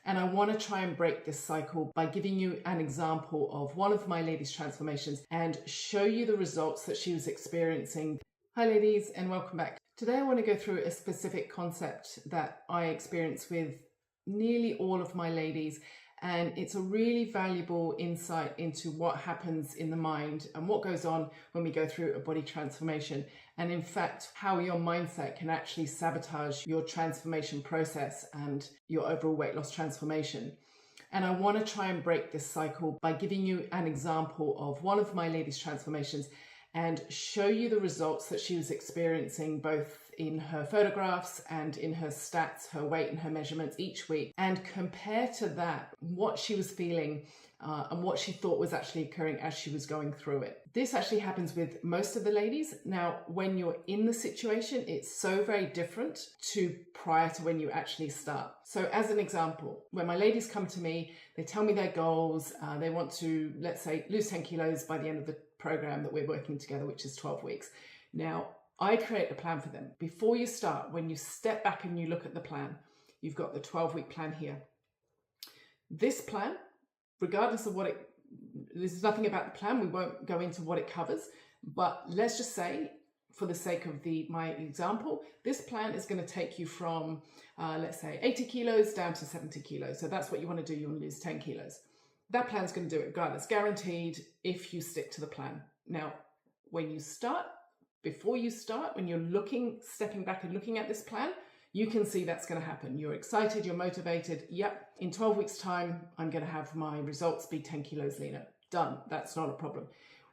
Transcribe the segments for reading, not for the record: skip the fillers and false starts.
And I want to try and break this cycle by giving you an example of one of my lady's transformations and show you the results that she was experiencing. Hi ladies, and welcome back. Today I want to go through a specific concept that I experience with nearly all of my ladies, and it's a really valuable insight into what happens in the mind and what goes on when we go through a body transformation, and in fact how your mindset can actually sabotage your transformation process and your overall weight loss transformation. And I want to try and break this cycle by giving you an example of one of my lady's transformations and show you the results that she was experiencing both in her photographs and in her stats, her weight and her measurements each week, and compare to that what she was feeling and what she thought was actually occurring as she was going through it. This actually happens with most of the ladies. Now, when you're in the situation, it's so very different to prior to when you actually start. So as an example, when my ladies come to me, they tell me their goals. They want to, let's say, lose 10 kilos by the end of the program that we're working together, which is 12 weeks. Now, I create a plan for them. Before you start, when you step back and you look at the plan, you've got the 12-week plan here. This plan, regardless of there's nothing about the plan, we won't go into what it covers, but let's just say, for the sake of my example, this plan is going to take you from, let's say, 80 kilos down to 70 kilos. So that's what you want to do. You want to lose 10 kilos. That plan's going to do it regardless, guaranteed, if you stick to the plan. Now, when you start, before you start, when you're stepping back and looking at this plan, you can see that's going to happen. You're excited, you're motivated. Yep, in 12 weeks time, I'm going to have my results be 10 kilos leaner. Done. That's not a problem.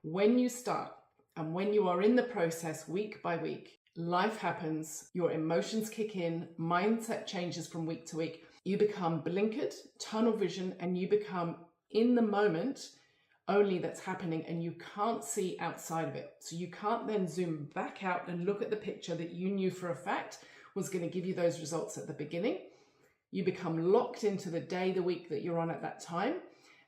When you start and when you are in the process week by week, life happens, your emotions kick in, mindset changes from week to week. You become blinkered, tunnel vision, and you become in the moment only that's happening, and you can't see outside of it. So you can't then zoom back out and look at the picture that you knew for a fact was going to give you those results at the beginning. You become locked into the day, the week that you're on at that time.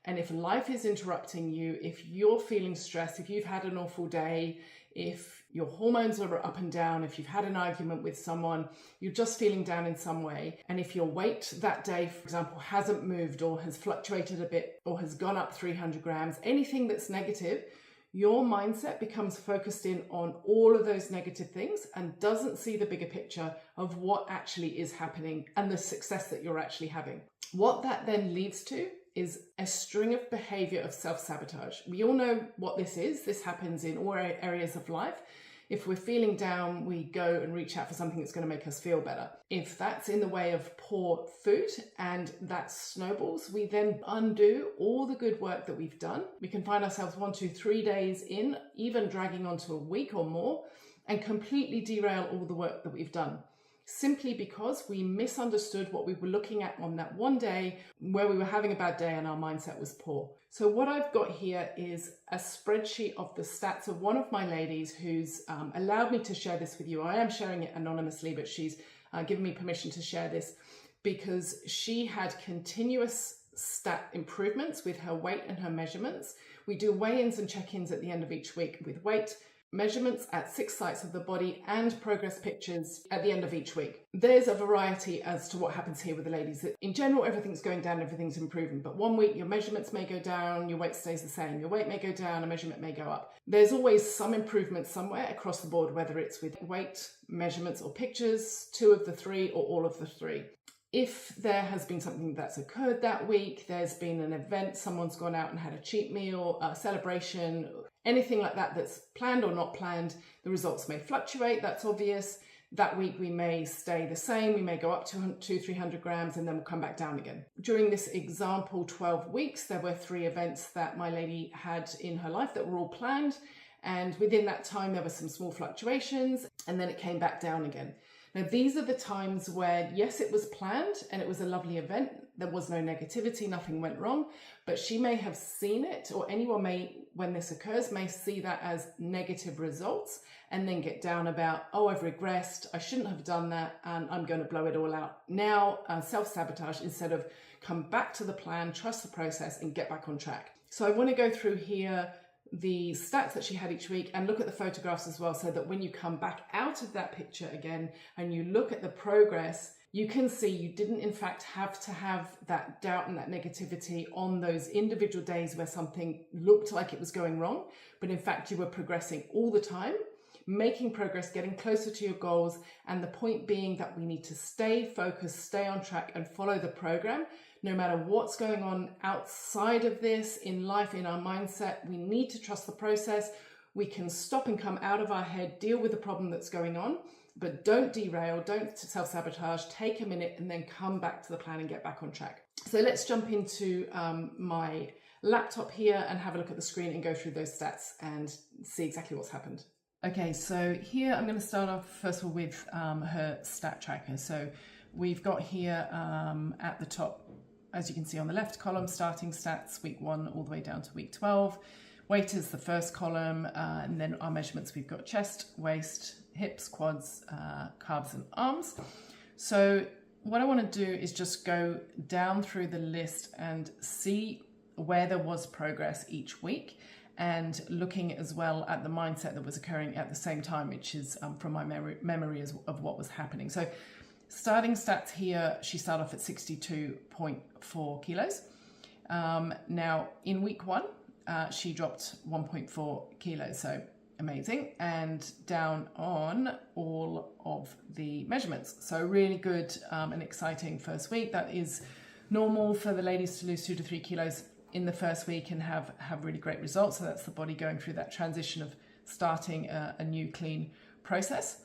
And if life is interrupting you, if you're feeling stressed, if you've had an awful day, if your hormones are up and down, if you've had an argument with someone, you're just feeling down in some way, and if your weight that day, for example, hasn't moved or has fluctuated a bit or has gone up 300 grams, anything that's negative, your mindset becomes focused in on all of those negative things and doesn't see the bigger picture of what actually is happening and the success that you're actually having. What that then leads to is a string of behavior of self-sabotage. We all know what this is. This happens in all areas of life. If we're feeling down, we go and reach out for something that's going to make us feel better. If that's in the way of poor food and that snowballs, we then undo all the good work that we've done. We can find ourselves 1, 2, 3 days in, even dragging on to a week or more, and completely derail all the work that we've done, simply because we misunderstood what we were looking at on that one day where we were having a bad day and our mindset was poor. So what I've got here is a spreadsheet of the stats of one of my ladies who's allowed me to share this with you. I am sharing it anonymously, but she's given me permission to share this because she had continuous stat improvements with her weight and her measurements. We do weigh-ins and check-ins at the end of each week with weight, measurements at 6 sites of the body, and progress pictures at the end of each week. There's a variety as to what happens here with the ladies. In general, everything's going down, everything's improving, but one week your measurements may go down, your weight stays the same, your weight may go down, a measurement may go up. There's always some improvement somewhere across the board, whether it's with weight, measurements, or pictures, 2 of the 3 or all of the 3. If there has been something that's occurred that week, there's been an event, someone's gone out and had a cheat meal, a celebration, anything like that that's planned or not planned, the results may fluctuate, that's obvious. That week we may stay the same, we may go up to 200-300 grams and then we'll come back down again. During this example 12 weeks, there were 3 events that my lady had in her life that were all planned, and within that time there were some small fluctuations and then it came back down again. Now, these are the times where, yes, it was planned and it was a lovely event. There was no negativity, nothing went wrong, but she may have seen it, or anyone may, when this occurs, may see that as negative results and then get down about, oh, I've regressed, I shouldn't have done that, and I'm going to blow it all out. Now, self-sabotage instead of come back to the plan, trust the process, and get back on track. So I want to go through here the stats that she had each week and look at the photographs as well, so that when you come back out of that picture again and you look at the progress, you can see you didn't in fact have to have that doubt and that negativity on those individual days where something looked like it was going wrong, but in fact you were progressing all the time, making progress, getting closer to your goals. And the point being that we need to stay focused, stay on track, and follow the program. No matter what's going on outside of this in life, in our mindset, we need to trust the process. We can stop and come out of our head, deal with the problem that's going on, but don't derail, don't self-sabotage, take a minute and then come back to the plan and get back on track. So let's jump into my laptop here and have a look at the screen and go through those stats and see exactly what's happened. Okay, so here I'm going to start off first of all with her stat tracker. So we've got here at the top, as you can see on the left column, starting stats, week 1 all the way down to week 12. Weight is the first column, and then our measurements, we've got chest, waist, hips, quads, calves and arms. So what I want to do is just go down through the list and see where there was progress each week, and looking as well at the mindset that was occurring at the same time, which is from my memory of what was happening. So starting stats here, she started off at 62.4 kilos. Now in week 1, she dropped 1.4 kilos, so amazing, and down on all of the measurements. So really good and exciting first week. That is normal for the ladies to lose 2 to 3 kilos in the first week and have really great results. So that's the body going through that transition of starting a new clean process.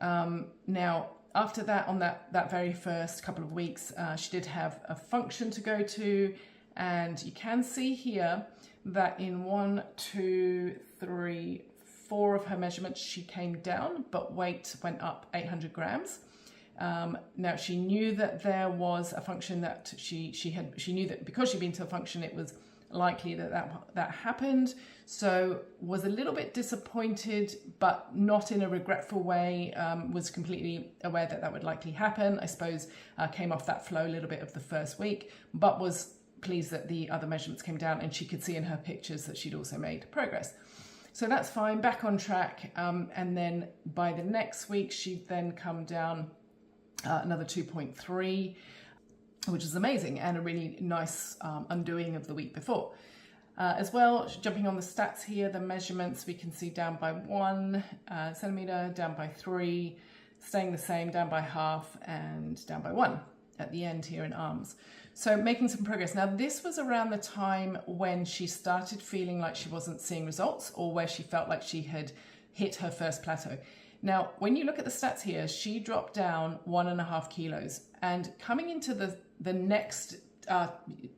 Now after that, on that very first couple of weeks, she did have a function to go to, and you can see here that in 1, 2, 3, 4 of her measurements she came down, but weight went up 800 grams. Now she knew that there was a function that she knew that because she'd been to a function, it was likely that happened. So was a little bit disappointed, but not in a regretful way. Was completely aware that would likely happen. I suppose came off that flow a little bit of the first week, but was pleased that the other measurements came down, and she could see in her pictures that she'd also made progress. So that's fine, back on track. And then by the next week, she'd then come down another 2.3, which is amazing, and a really nice undoing of the week before. As well, jumping on the stats here, the measurements, we can see down by 1 centimeter, down by 3, staying the same, down by half, and down by 1 at the end here in arms. So making some progress. Now this was around the time when she started feeling like she wasn't seeing results, or where she felt like she had hit her first plateau. Now, when you look at the stats here, she dropped down 1.5 kilos, and coming into the next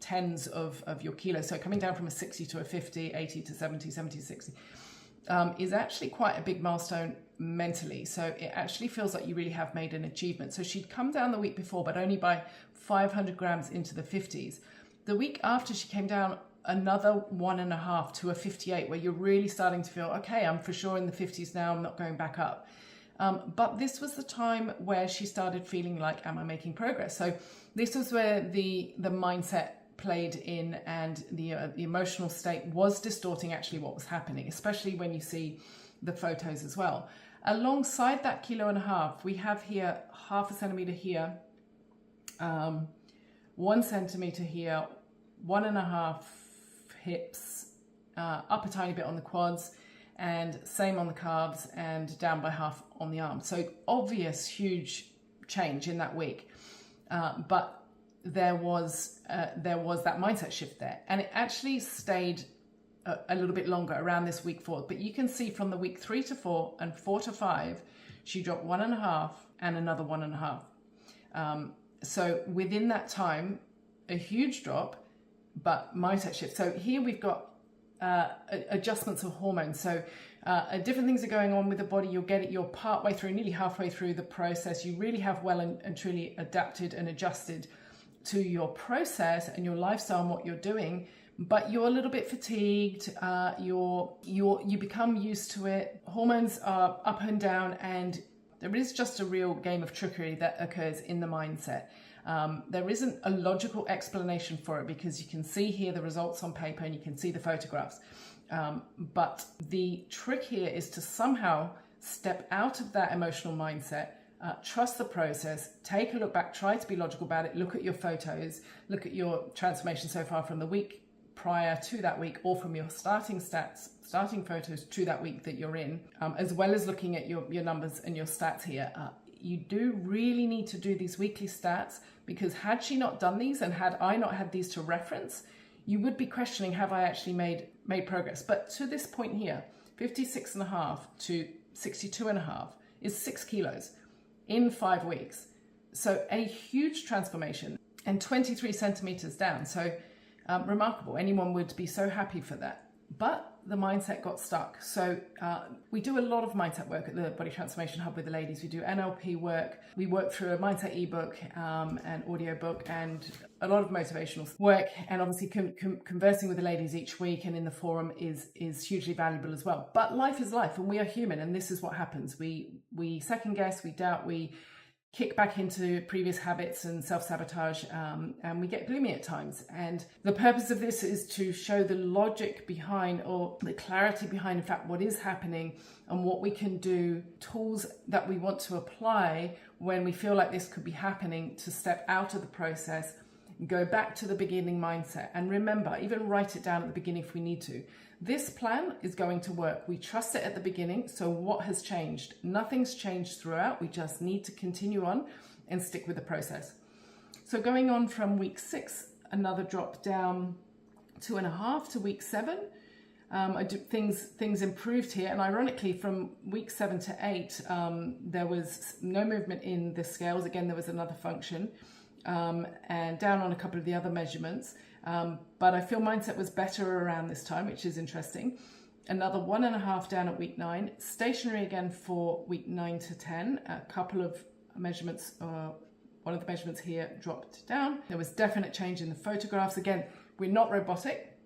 tens of your kilos, so coming down from a 60 to a 50, 80 to 70, 70 to 60, is actually quite a big milestone mentally. So it actually feels like you really have made an achievement. So she'd come down the week before, but only by 500 grams into the 50s. The week after, she came down another 1.5 to a 58, where you're really starting to feel, okay, I'm for sure in the 50s now, I'm not going back up. But this was the time where she started feeling like, am I making progress? So this was where the mindset played in, and the emotional state was distorting actually what was happening, especially when you see the photos as well. Alongside that 1.5 kilos, we have here 0.5 centimeter here, 1 centimeter here, 1.5 hips, up a tiny bit on the quads, and same on the calves, and down by half on the arms. So obvious huge change in that week, but there was that mindset shift there, and it actually stayed a little bit longer around this week 4. But you can see from the week 3 to 4 and 4 to 5, she dropped 1.5 and another 1.5. So within that time, a huge drop, but mindset shift. So here we've got adjustments of hormones. So different things are going on with the body. You'll get it. You're partway through, nearly halfway through the process. You really have well and truly adapted and adjusted to your process and your lifestyle and what you're doing. But you're a little bit fatigued. You become used to it. Hormones are up and down, and there is just a real game of trickery that occurs in the mindset. There isn't a logical explanation for it, because you can see here the results on paper and you can see the photographs. But the trick here is to somehow step out of that emotional mindset, trust the process, take a look back, try to be logical about it, look at your photos, look at your transformation so far from the week prior to that week, or from your starting photos to that week that you're in, as well as looking at your numbers and your stats here. You do really need to do these weekly stats, because had she not done these and had I not had these to reference, you would be questioning, have I actually made progress? But to this point here, 56.5 to 62.5 is 6 kilos in 5 weeks. So a huge transformation, and 23 centimeters down. So remarkable. Anyone would be so happy for that. But the mindset got stuck. So we do a lot of mindset work at the Body Transformation Hub with the ladies. We do NLP work. We work through a mindset ebook, an audio book, and a lot of motivational work. And obviously conversing with the ladies each week and in the forum is hugely valuable as well. But life is life, and we are human, and this is what happens. We second guess, we doubt, we kick back into previous habits and self-sabotage, and we get gloomy at times. And the purpose of this is to show the logic behind, or the clarity behind, in fact, what is happening and what we can do, tools that we want to apply when we feel like this could be happening, to step out of the process, go back to the beginning mindset. And remember, even write it down at the beginning if we need to. This plan is going to work. We trust it at the beginning. So what has changed? Nothing's changed throughout. We just need to continue on and stick with the process. So going on from week 6, another drop down 2.5 to week 7. Things improved here, and ironically from week 7 to 8 there was no movement in the scales. Again, there was another function, and down on a couple of the other measurements. But I feel mindset was better around this time, which is interesting. Another 1.5 down at week 9, stationary again for week 9 to 10. A couple of measurements, one of the measurements here dropped down. There was definite change in the photographs. Again, we're not robotic.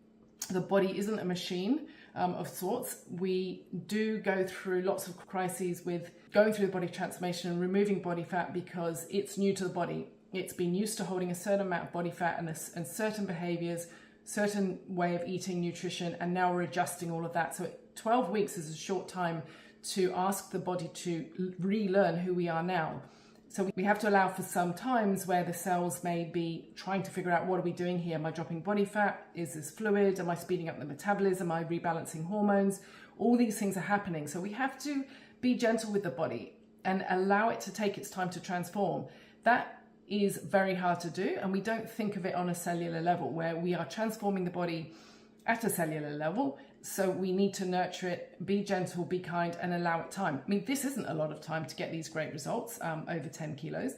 The body isn't a machine of sorts. We do go through lots of crises with going through the body transformation and removing body fat, because it's new to the body. It's been used to holding a certain amount of body fat and certain behaviors, certain way of eating, nutrition, and now we're adjusting all of that. So 12 weeks is a short time to ask the body to relearn who we are now. So we have to allow for some times where the cells may be trying to figure out, what are we doing here? Am I dropping body fat? Is this fluid? Am I speeding up the metabolism? Am I rebalancing hormones? All these things are happening. So we have to be gentle with the body and allow it to take its time to transform. That is very hard to do, and we don't think of it on a cellular level, where we are transforming the body at a cellular level. So we need to nurture it, be gentle, be kind, and allow it time. I mean, this isn't a lot of time to get these great results, over 10 kilos,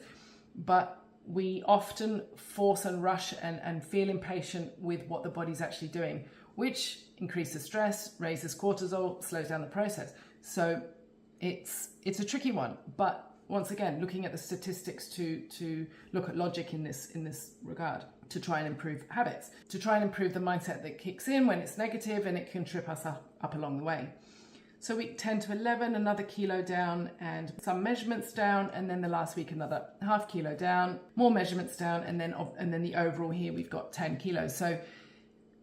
but we often force and rush and feel impatient with what the body's actually doing, which increases stress, raises cortisol, slows down the process. So it's a tricky one, but once again, looking at the statistics to look at logic in this regard, to try and improve habits, to try and improve the mindset that kicks in when it's negative, and it can trip us up along the way. So week 10 to 11, another kilo down and some measurements down, and then the last week another half kilo down, more measurements down, and then the overall here we've got 10 kilos. So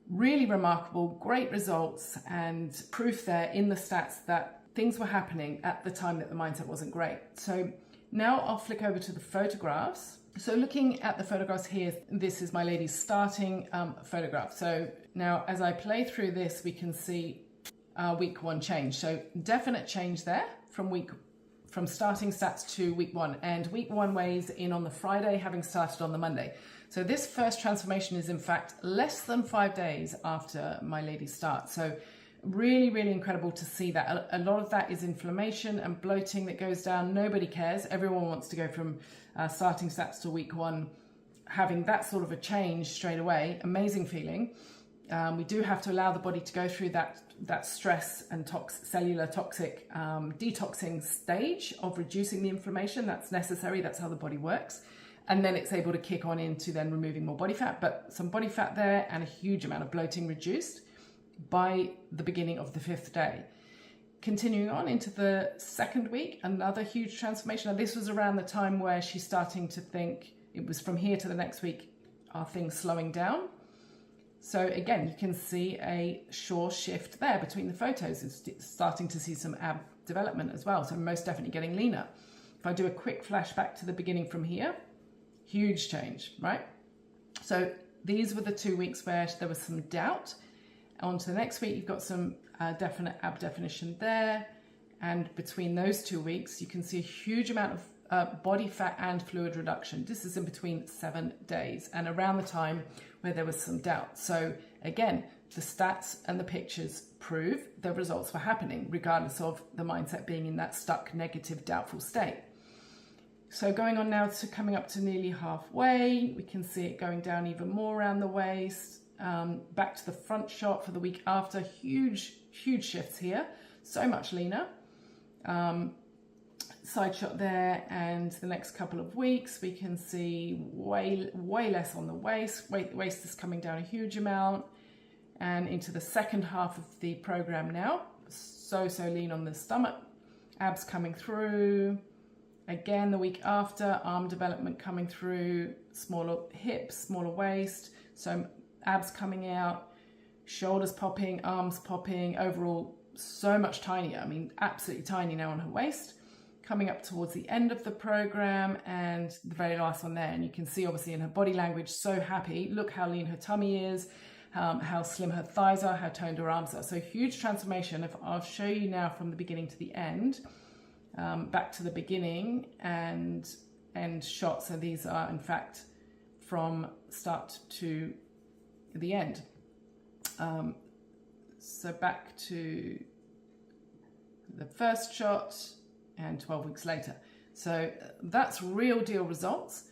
really remarkable, great results, and proof there in the stats that things were happening at the time that the mindset wasn't great. So now I'll flick over to the photographs. So looking at the photographs here, this is my lady's starting photograph. So now as I play through this, we can see week 1 change. So definite change there from starting stats to week 1. And week 1 weighs in on the Friday, having started on the Monday. So this first transformation is in fact less than 5 days after my lady's start. So really, really incredible to see that. A lot of that is inflammation and bloating that goes down. Nobody cares. Everyone wants to go from starting stats to week 1, having that sort of a change straight away. Amazing feeling. We do have to allow the body to go through that stress and cellular toxic detoxing stage of reducing the inflammation. That's necessary. That's how the body works. And then it's able to kick on into then removing more body fat, but some body fat there and a huge amount of bloating reduced by the beginning of the 5th day. Continuing on into the 2nd week, another huge transformation. Now this was around the time where she's starting to think, it was from here to the next week, are things slowing down? So again, you can see a sure shift there between the photos. It's starting to see some ab development as well. So most definitely getting leaner. If I do a quick flashback to the beginning from here, huge change, right? So these were the 2 weeks where there was some doubt. On to the next week, you've got some definite ab definition there. And between those 2 weeks, you can see a huge amount of body fat and fluid reduction. This is in between 7 days and around the time where there was some doubt. So again, the stats and the pictures prove the results were happening, regardless of the mindset being in that stuck, negative, doubtful state. So going on now to coming up to nearly halfway, we can see it going down even more around the waist. Back to the front shot for the week after, huge shifts here, so much leaner. Side shot there, and the next couple of weeks we can see way less on the waist. Waist is coming down a huge amount, and into the second half of the program now, so lean on the stomach, abs coming through. Again, the week after, arm development coming through, smaller hips, smaller waist, so abs coming out, shoulders popping, arms popping, overall so much tinier. I mean, absolutely tiny now on her waist. Coming up towards the end of the program and the very last one there, and you can see obviously in her body language, so happy. Look how lean her tummy is, how slim her thighs are, how toned her arms are. So huge transformation. If I'll show you now from the beginning to the end, back to the beginning and end shot. So these are in fact from start to the end. So back to the first shot and 12 weeks later. So that's real deal results.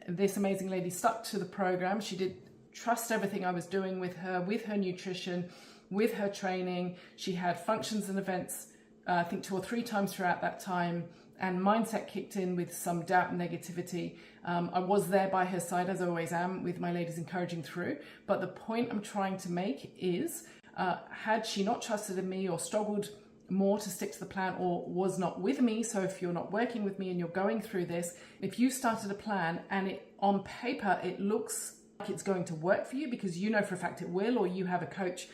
This amazing lady stuck to the program. She did trust everything I was doing with her nutrition, with her training. She had functions and events, I think 2 or 3 times throughout that time, and mindset kicked in with some doubt and negativity. I was there by her side, as I always am, with my ladies, encouraging through. But the point I'm trying to make is, had she not trusted in me or struggled more to stick to the plan or was not with me, so if you're not working with me and you're going through this, if you started a plan and it on paper it looks like it's going to work for you because you know for a fact it will, or you have a coach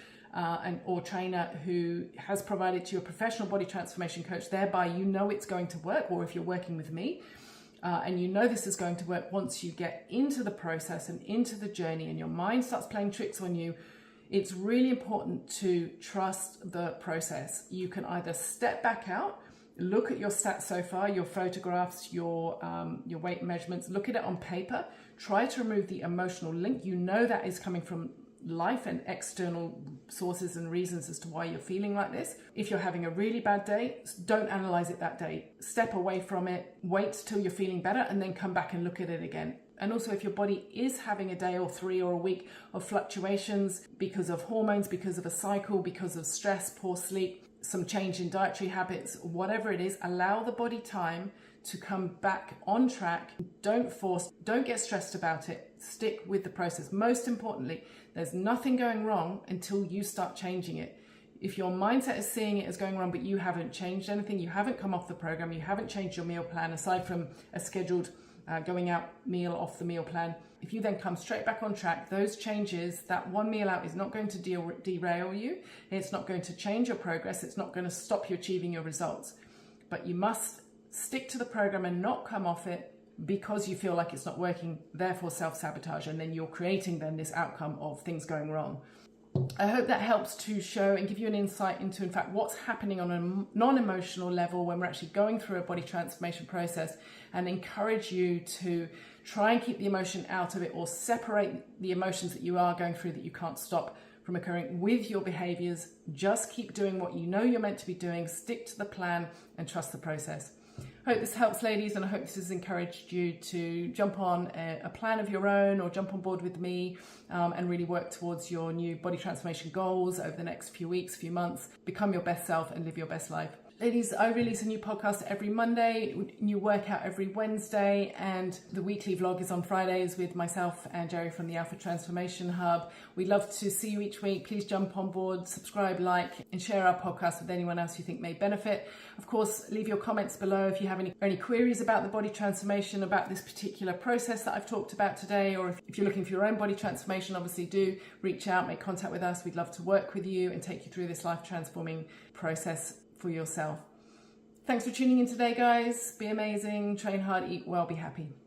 or trainer who has provided to you a professional body transformation coach, thereby you know it's going to work, or if you're working with me and you know this is going to work, once you get into the process and into the journey and your mind starts playing tricks on you, it's really important to trust the process. You can either step back out, look at your stats so far, your photographs, your weight measurements, look at it on paper, try to remove the emotional link. You know that is coming from life and external sources and reasons as to why you're feeling like this. If you're having a really bad day, don't analyze it that day. Step away from it, wait till you're feeling better, and then come back and look at it again. And also, if your body is having a day or 3 or a week of fluctuations because of hormones, because of a cycle, because of stress, poor sleep, some change in dietary habits, whatever it is, allow the body time to come back on track. Don't force, don't get stressed about it. Stick with the process. Most importantly, there's nothing going wrong until you start changing it. If your mindset is seeing it as going wrong, but you haven't changed anything, you haven't come off the program, you haven't changed your meal plan aside from a scheduled going out meal off the meal plan, if you then come straight back on track, those changes, that one meal out is not going to derail you. It's not going to change your progress. It's not going to stop you achieving your results. But you must stick to the program and not come off it because you feel like it's not working, therefore self-sabotage, and then you're creating then this outcome of things going wrong. I hope that helps to show and give you an insight into, in fact, what's happening on a non-emotional level when we're actually going through a body transformation process, and encourage you to try and keep the emotion out of it, or separate the emotions that you are going through that you can't stop from occurring with your behaviors. Just keep doing what you know you're meant to be doing, stick to the plan and trust the process. I hope this helps, ladies, and I hope this has encouraged you to jump on a plan of your own, or jump on board with me and really work towards your new body transformation goals over the next few weeks, few months. Become your best self and live your best life. Ladies, I release a new podcast every Monday, new workout every Wednesday, and the weekly vlog is on Fridays with myself and Jerry from the Alpha Transformation Hub. We'd love to see you each week. Please jump on board, subscribe, like, and share our podcast with anyone else you think may benefit. Of course, leave your comments below if you have any queries about the body transformation, about this particular process that I've talked about today, or if you're looking for your own body transformation, obviously do reach out, make contact with us. We'd love to work with you and take you through this life transforming process for yourself. Thanks for tuning in today, guys. Be amazing, train hard, eat well, be happy.